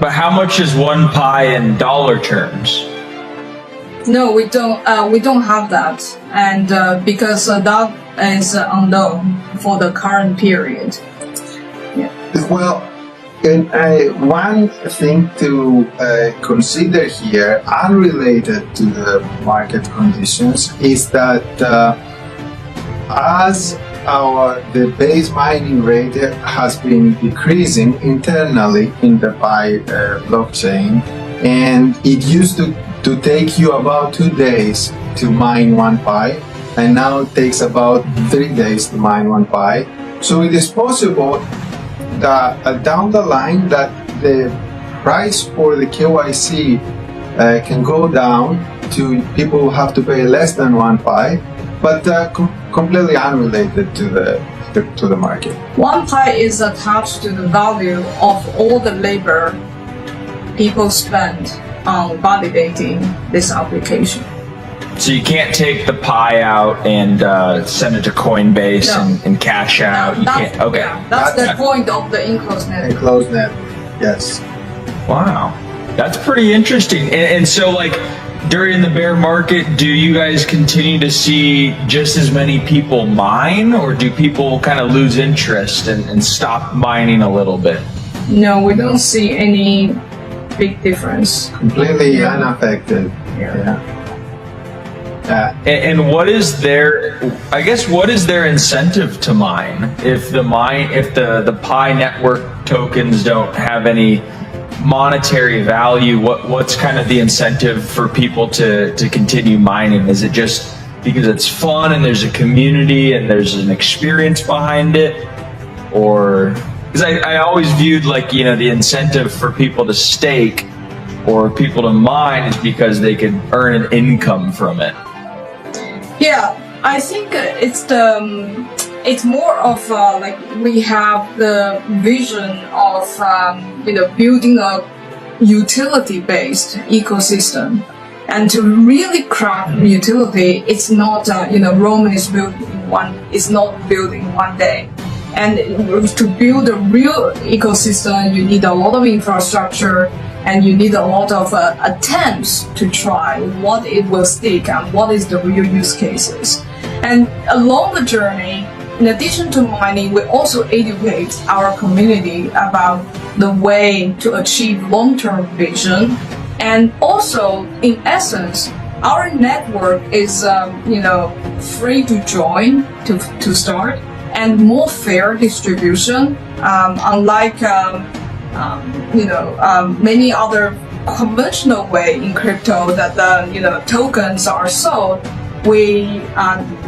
But how much is one pi in dollar terms? No, we don't have that, and because that is unknown for the current period. Yeah. Well, and one thing to consider here, unrelated to the market conditions, is that as the base mining rate has been decreasing internally in the Pi blockchain, and it used to take you about 2 days to mine 1 Pi, and now it takes about 3 days to mine 1 Pi. So it is possible that down the line that the price for the KYC can go down to people who have to pay less than 1 Pi, but completely unrelated to the market. 1 Pi is attached to the value of all the labor people spend on validating this application. So you can't take the pi out and send it to Coinbase and cash out. You can't. Okay. Yeah, that's the point of the enclosed network. Enclosed network, yes. Wow, that's pretty interesting. And so, like, during the bear market, do you guys continue to see just as many people mine, or do people kind of lose interest and stop mining a little bit? No, we don't see any big difference. Completely unaffected. Yeah. And what is their incentive to mine if the Pi network tokens don't have any monetary value? What's kind of the incentive for people to continue mining? Is it just because it's fun and there's a community and there's an experience behind it? Or because I always viewed, like, the incentive for people to stake or people to mine is because they could earn an income from it. Yeah, I think it's more of like we have the vision of building a utility-based ecosystem, and to really craft utility, it's not Rome is built in one day. And to build a real ecosystem, you need a lot of infrastructure, and you need a lot of attempts to try what it will stick and what is the real use cases. And along the journey, in addition to mining, we also educate our community about the way to achieve long-term vision. And also, in essence, our network is free to join to start, and more fair distribution, unlike many other conventional way in crypto that tokens are sold. We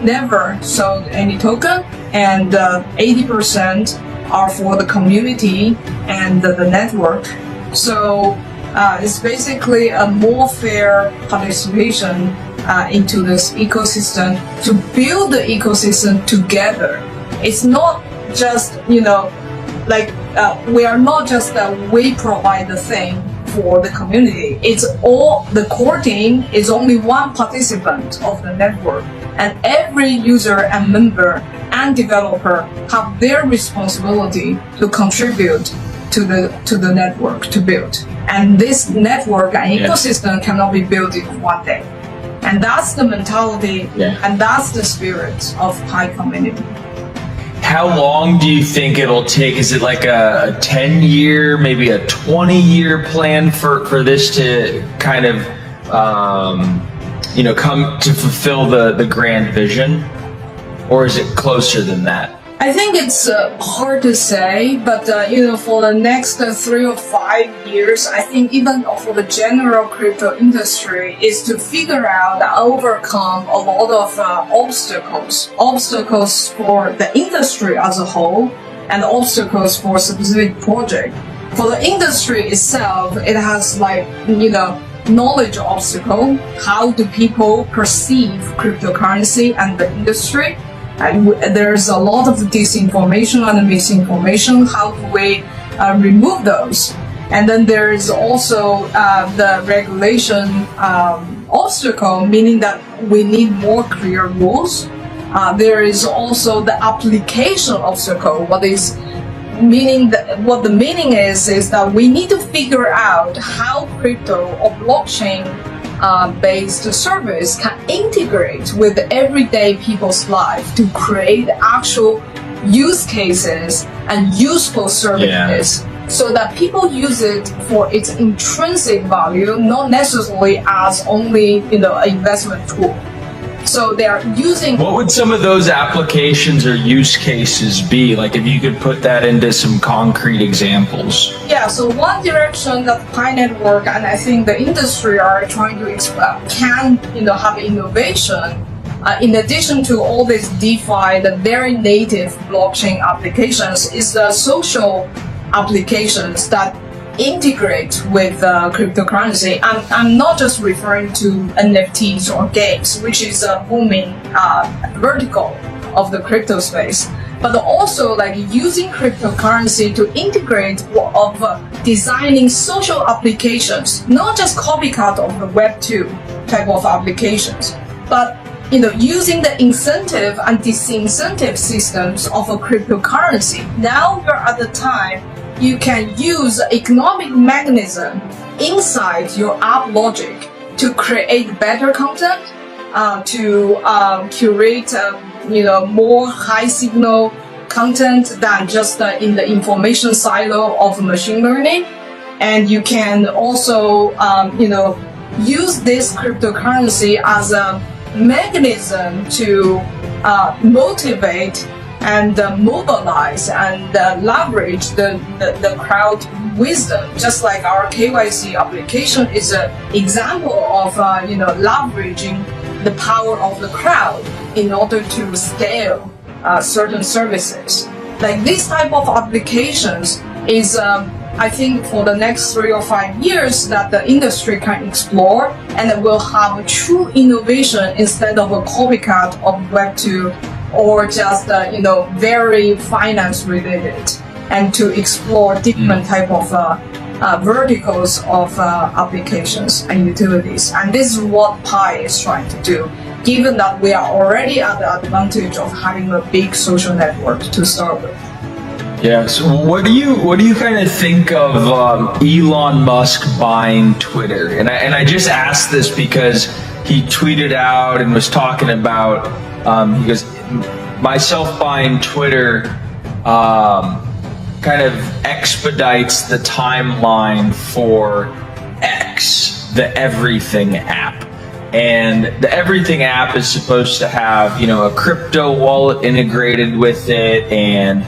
never sold any token, and 80% are for the community and the network. So it's basically a more fair participation into this ecosystem, to build the ecosystem together. It's not just we are not just we provide the thing for the community. It's all the core team is only one participant of the network, and every user and member and developer have their responsibility to contribute to the network to build. And this network and ecosystem cannot be built in one day. And that's the mentality, and that's the spirit of Pi community. How long do you think it'll take? Is it like a 10-year, maybe a 20-year plan for this to kind of, come to fulfill the grand vision? Or is it closer than that? I think it's hard to say, but for the next 3 or 5 years, I think even for the general crypto industry, is to figure out and overcome a lot of obstacles for the industry as a whole, and obstacles for specific project. For the industry itself, it has knowledge obstacle. How do people perceive cryptocurrency and the industry? And there's a lot of disinformation and misinformation. How do we remove those? And then there is also the regulation obstacle, meaning that we need more clear rules. There is also the application obstacle. meaning that what the meaning is that we need to figure out how crypto or blockchain based service can integrate with everyday people's life to create actual use cases and useful services. So that people use it for its intrinsic value, not necessarily as only an investment tool. So they are using. What would some of those applications or use cases be? Like, if you could put that into some concrete examples. Yeah. So one direction that Pi Network and I think the industry are trying to can have innovation. In addition to all these DeFi, the very native blockchain applications, is the social applications that integrate with cryptocurrency. I'm not just referring to NFTs or games, which is a booming vertical of the crypto space, but also like using cryptocurrency to integrate of designing social applications, not just copycat of the Web 2 type of applications, but using the incentive and disincentive systems of a cryptocurrency. Now you're at the time you can use economic mechanism inside your app logic to create better content, to curate more high signal content than just in the information silo of machine learning. And you can also use this cryptocurrency as a mechanism to motivate and mobilize and leverage the crowd wisdom. Just like our KYC application is an example of leveraging the power of the crowd in order to scale certain services. Like this type of applications is I think for the next 3 or 5 years that the industry can explore, and it will have a true innovation instead of a copycat of Web 2 or just very finance related, and to explore different type of verticals of applications and utilities. And this is what Pi is trying to do, given that we are already at the advantage of having a big social network to start with. Yeah. So what do you kind of think of Elon Musk buying Twitter? And I just asked this because he tweeted out and was talking about he goes, myself buying Twitter kind of expedites the timeline for X, the Everything app. And the Everything app is supposed to have, a crypto wallet integrated with it, and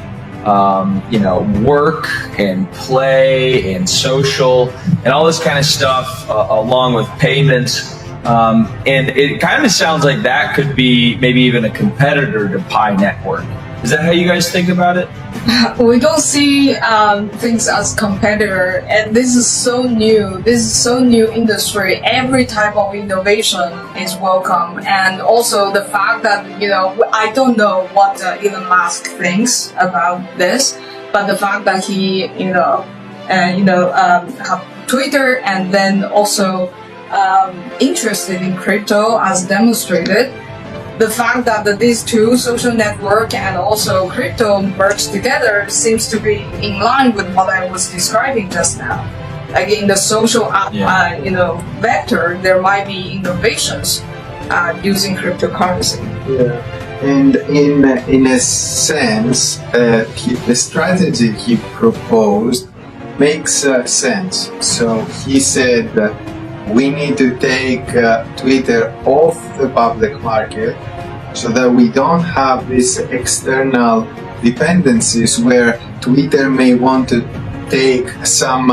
work and play and social and all this kind of stuff along with payments. And it kind of sounds like that could be maybe even a competitor to Pi Network. Is that how you guys think about it? We don't see things as competitor, and this is so new. This is so new industry. Every type of innovation is welcome, and also the fact that I don't know what Elon Musk thinks about this, but the fact that he have Twitter and then also interested in crypto as demonstrated. The fact that these two, social network and also crypto, merged together seems to be in line with what I was describing just now. Like in the social vector, there might be innovations using cryptocurrency. Yeah, and in a sense, the strategy he proposed makes sense. So he said that we need to take Twitter off the public market so that we don't have these external dependencies where Twitter may want to take some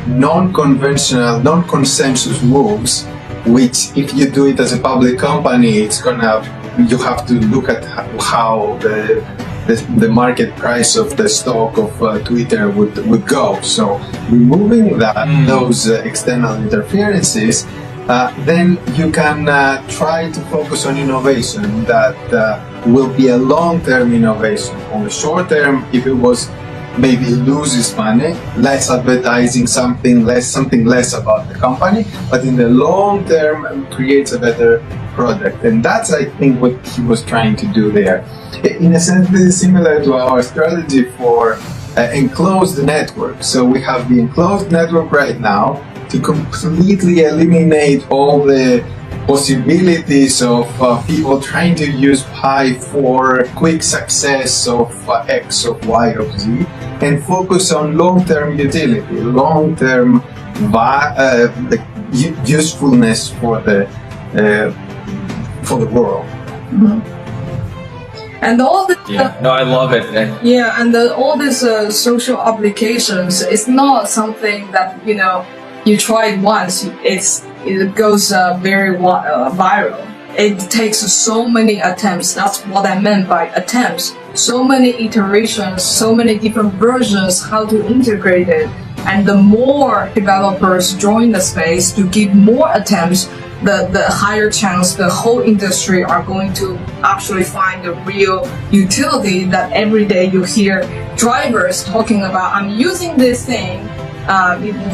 non-conventional, non-consensus moves, which if you do it as a public company, you have to look at how the market price of the stock of Twitter would go. So removing those external interferences, then you can try to focus on innovation that will be a long-term innovation. On the short term, if it was maybe loses money, less advertising, something less about the company, but in the long term creates a better product. And that's, I think, what he was trying to do there. In a sense, this is similar to our strategy for enclosed network. So we have the enclosed network right now to completely eliminate all the possibilities of people trying to use Pi for quick success of X, of Y, of Z, and focus on long-term utility, long-term usefulness for the world. And all the No, I love it. yeah, and all these social applications, it's not something that you try it once, it goes very viral. It takes so many attempts. That's what I meant by attempts. So many iterations, so many different versions, how to integrate it. And the more developers join the space to give more attempts, the higher chance the whole industry are going to actually find the real utility that every day you hear drivers talking about, I'm using this thing,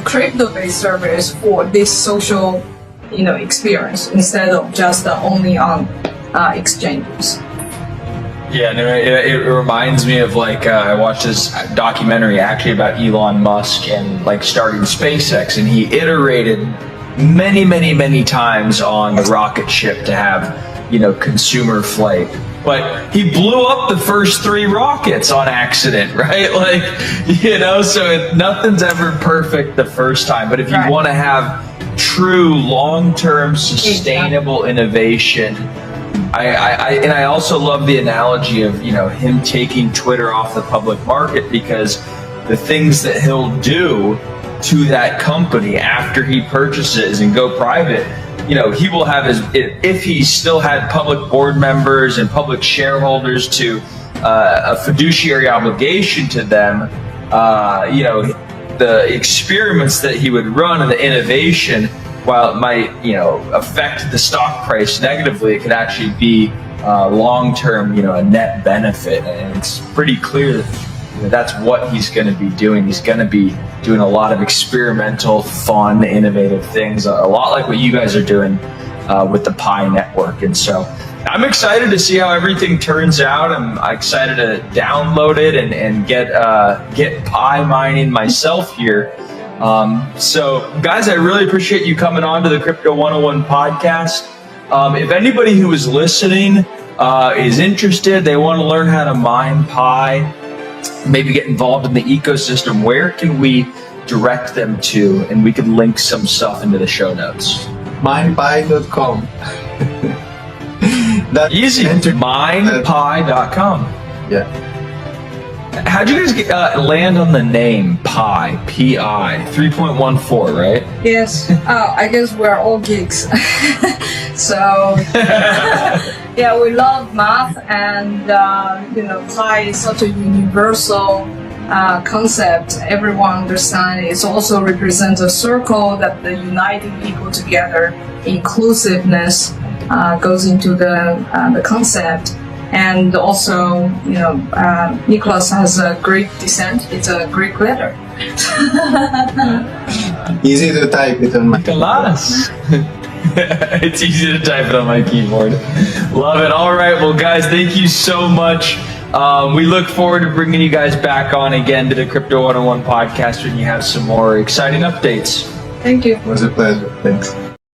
crypto-based service for this social experience instead of just only on exchanges. Yeah, no, it reminds me of I watched this documentary actually about Elon Musk and starting SpaceX, and he iterated many times on the rocket ship to have consumer flight. But he blew up the first 3 rockets on accident, right? So nothing's ever perfect the first time. But if you want to have true long-term sustainable innovation, I also love the analogy of him taking Twitter off the public market, because the things that he'll do to that company after he purchases and go private, he will have if he still had public board members and public shareholders to a fiduciary obligation to them, the experiments that he would run and the innovation, while it might affect the stock price negatively, it could actually be long-term a net benefit. And it's pretty clear that that's what he's going to be doing. He's going to be doing a lot of experimental, fun, innovative things, a lot like what you guys are doing with the Pi network. And so I'm excited to see how everything turns out. I'm excited to download it and get Pi mining myself here. So guys, I really appreciate you coming on to the Crypto 101 podcast. If anybody who is listening is interested, they want to learn how to mine Pi, maybe get involved in the ecosystem, where can we direct them to? And we can link some stuff into the show notes. Minepi.com. That's easy. Minepi.com. Yeah. How'd you guys land on the name Pi? P-I 3.14, right? Yes. I guess we're all geeks. So yeah, we love math, and Pi is such a universal concept. Everyone understands. It also represents a circle that the uniting people together. Inclusiveness goes into the concept. And also, Nikolas has a Greek descent. It's a Greek letter. Easy to type it on my Nikolas. It's easy to type it on my keyboard. Love it. All right. Well, guys, thank you so much. We look forward to bringing you guys back on again to the Crypto 101 podcast when you have some more exciting updates. Thank you. It was a pleasure. Thanks.